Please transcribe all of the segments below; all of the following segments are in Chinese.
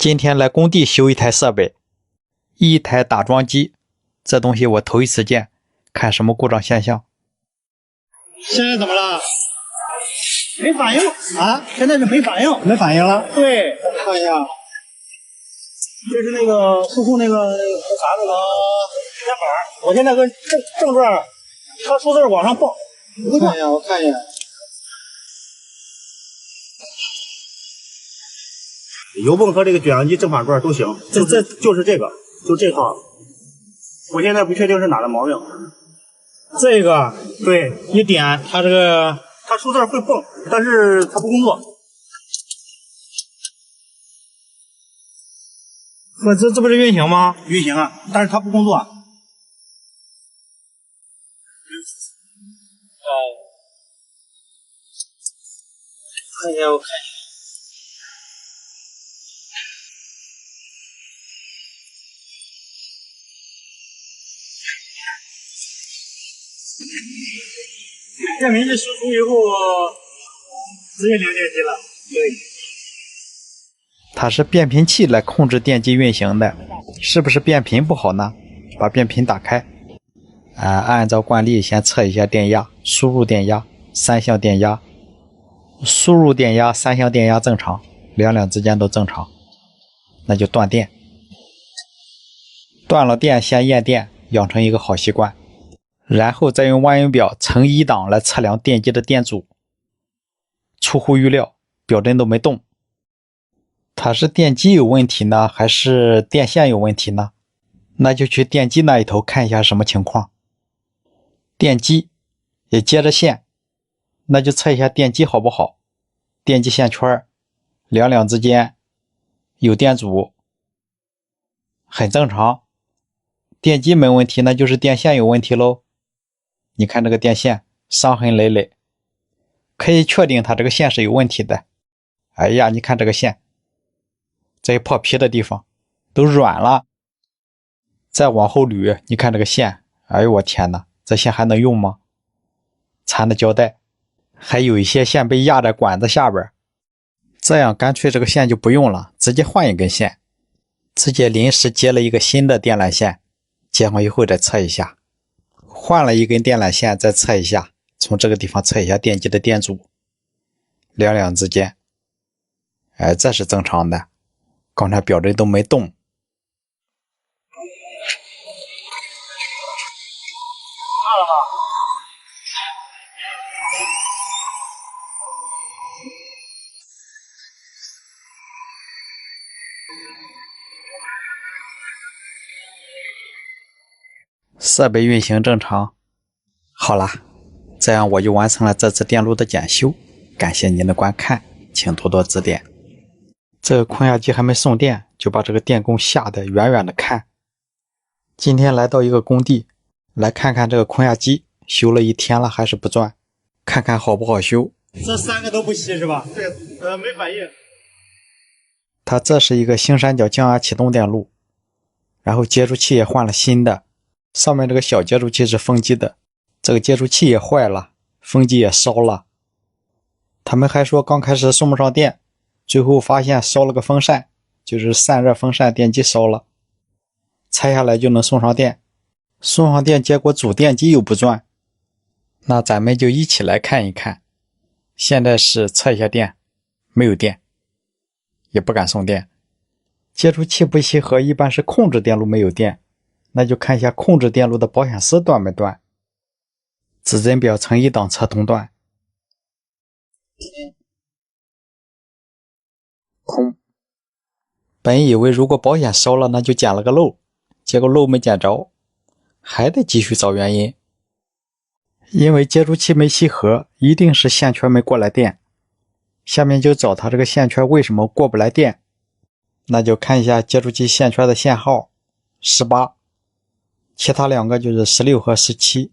今天来工地修一台设备，一台打桩机，这东西我头一次见，看什么故障现象。现在怎么了？没反应啊！现在是没反应，没反应了。对，我看一下，这是那个输出那个啥那个键板，我现在跟正转，它数字往上蹦。我看一下，我看一下。油泵和这个卷扬机正反转都行，这就是这个，就这套。我现在不确定是哪的毛病。这个对，一点它这个它数字会蹦，但是它不工作。这不是运行吗？运行啊，但是它不工作。看一下，我看一下。变频器输出以后，直接连电机了。对，它是变频器来控制电机运行的，是不是变频不好呢？把变频打开，按照惯例先测一下电压，输入电压，三项电压，输入电压，三项电压正常，两之间都正常，那就断电。断了电先验电，养成一个好习惯。然后再用万用表乘1档来测量电机的电阻，出乎预料，表针都没动。它是电机有问题呢，还是电线有问题呢？那就去电机那一头看一下什么情况。电机也接着线，那就测一下电机好不好。电机线圈两之间有电阻，很正常。电机没问题，那就是电线有问题喽。你看这个电线伤痕累累，可以确定它这个线是有问题的。哎呀，你看这个线，这破皮的地方都软了。再往后捋，你看这个线，哎呦我天哪，这线还能用吗？缠的胶带，还有一些线被压在管子下边，这样干脆这个线就不用了，直接换一根线，直接临时接了一个新的电缆线，接上以后再测一下。换了一根电缆线再测一下，从这个地方测一下电机的电阻，两之间，这是正常的，刚才表针都没动。看了吗？设备运行正常。好啦，这样我就完成了这次电路的检修，感谢您的观看，请多多指点。这个空压机还没送电，就把这个电工吓得远远的看。今天来到一个工地，来看看这个空压机，修了1天了还是不转，看看好不好修。这3个都不吸是吧？对，没反应。它这是一个星三角降压启动电路，然后接触器也换了新的，上面这个小接触器是风机的，这个接触器也坏了，风机也烧了。他们还说刚开始送不上电，最后发现烧了个风扇，就是散热风扇，电机烧了，拆下来就能送上电。送上电结果主电机又不转，那咱们就一起来看一看。现在是测一下电，没有电，也不敢送电。接触器不契合一般是控制电路没有电，那就看一下控制电路的保险丝断没断。指针表乘1档测通断，通。本以为如果保险烧了那就捡了个漏，结果漏没捡着，还得继续找原因。因为接触器没契合，一定是线圈没过来电。下面就找它这个线圈为什么过不来电，那就看一下接触器线圈的线号18，其他2个就是16和17。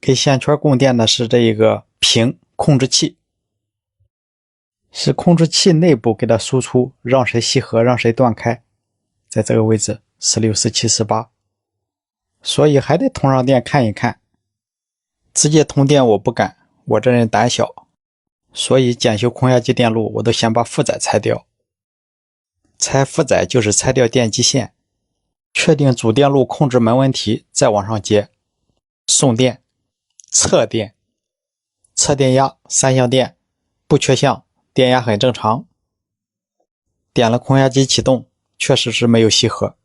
给线圈供电的是这一个屏控制器，是控制器内部给它输出，让谁吸合让谁断开，在这个位置16、17、18，所以还得通上电看一看。直接通电我不敢，我这人胆小，所以检修空压机电路我都先把负载拆掉。拆负载就是拆掉电机线，确定主电路控制没问题，再往上接。送电、测电、测电压3项电，不缺项，电压很正常。点了空压机启动，确实是没有熄火。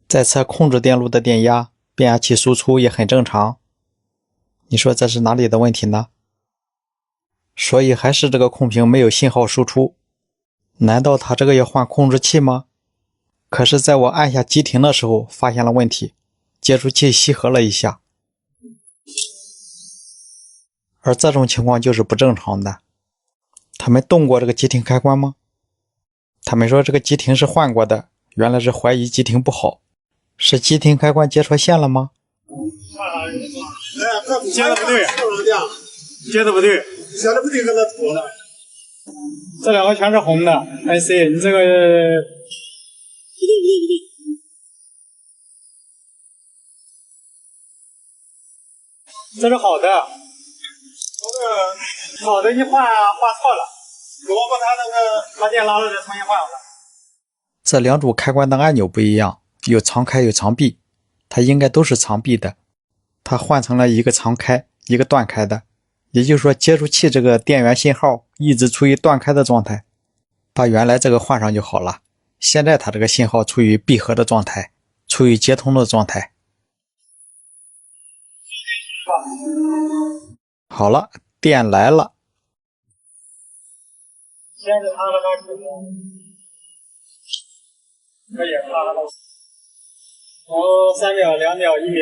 再测控制电路的电压，变压器输出也很正常。你说这是哪里的问题呢？所以还是这个控屏没有信号输出。难道它这个要换控制器吗？可是在我按下急停的时候发现了问题，接触器吸合了一下。而这种情况就是不正常的。他们动过这个急停开关吗？他们说这个急停是换过的，原来是怀疑急停不好。是急停开关接错线了吗？接的不对，接的不对，接的不对，搁这涂呢。这两个全是红的 IC， 你这个不对。这是好的，好的一换错了，我把它那个拉电拉了再重新换了。这两组开关的按钮不一样，有常开有常闭，它应该都是常闭的，它换成了一个常开一个断开的，也就是说接触器这个电源信号一直处于断开的状态，把原来这个换上就好了。现在它这个信号处于闭合的状态，处于接通的状态。好了，电来了。先是插了它触控，这也插了，然后3秒、2秒、1秒，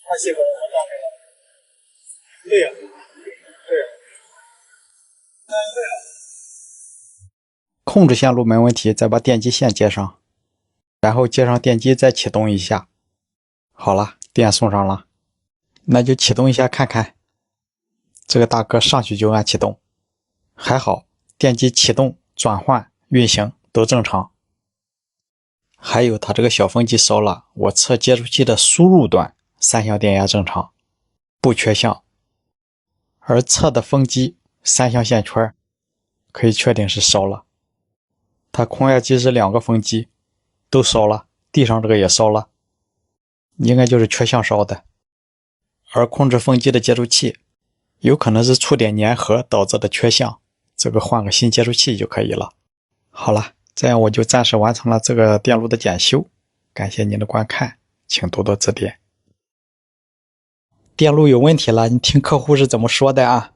它熄火了，断开了。对呀，对呀，对呀。控制线路没问题，再把电机线接上，然后接上电机再启动一下。好了，电送上了，那就启动一下看看。这个大哥上去就按启动，还好，电机启动、转换、运行都正常。还有它这个小风机烧了，我测接触器的输入端3项电压正常，不缺项。而测的风机3项线圈可以确定是烧了。它空压机是2个风机都烧了，地上这个也烧了，应该就是缺项烧的。而控制风机的接触器有可能是触点粘合导致的缺项，这个换个新接触器就可以了。好了，这样我就暂时完成了这个电路的检修，感谢您的观看，请多多指点。电路有问题了，你听客户是怎么说的啊？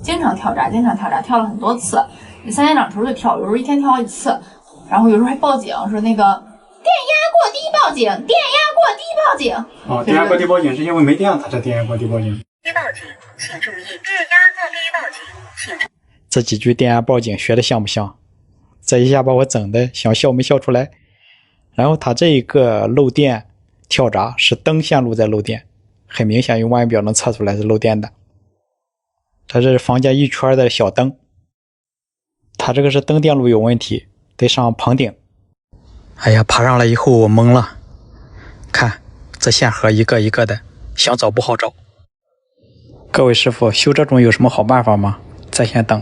经常跳闸，跳了很多次。3点档头就跳，有时候一天跳好几次，然后有时候还报警，说那个电压过低报警，电压过低报警。哦，电压过低报警是因为没电，它才电压过低报警。低报警，请注意，电压过低报警，请。这几句电压报警学的像不像？这一下把我整的想笑没笑出来。然后它这一个漏电跳闸是灯线路在漏电，很明显用望远表能测出来是漏电的。这是房间一圈的小灯，它这个是灯电路有问题，得上棚顶。哎呀，爬上来以后我懵了，看这线盒一个一个的，想找不好找。各位师傅，修这种有什么好办法吗？在线等。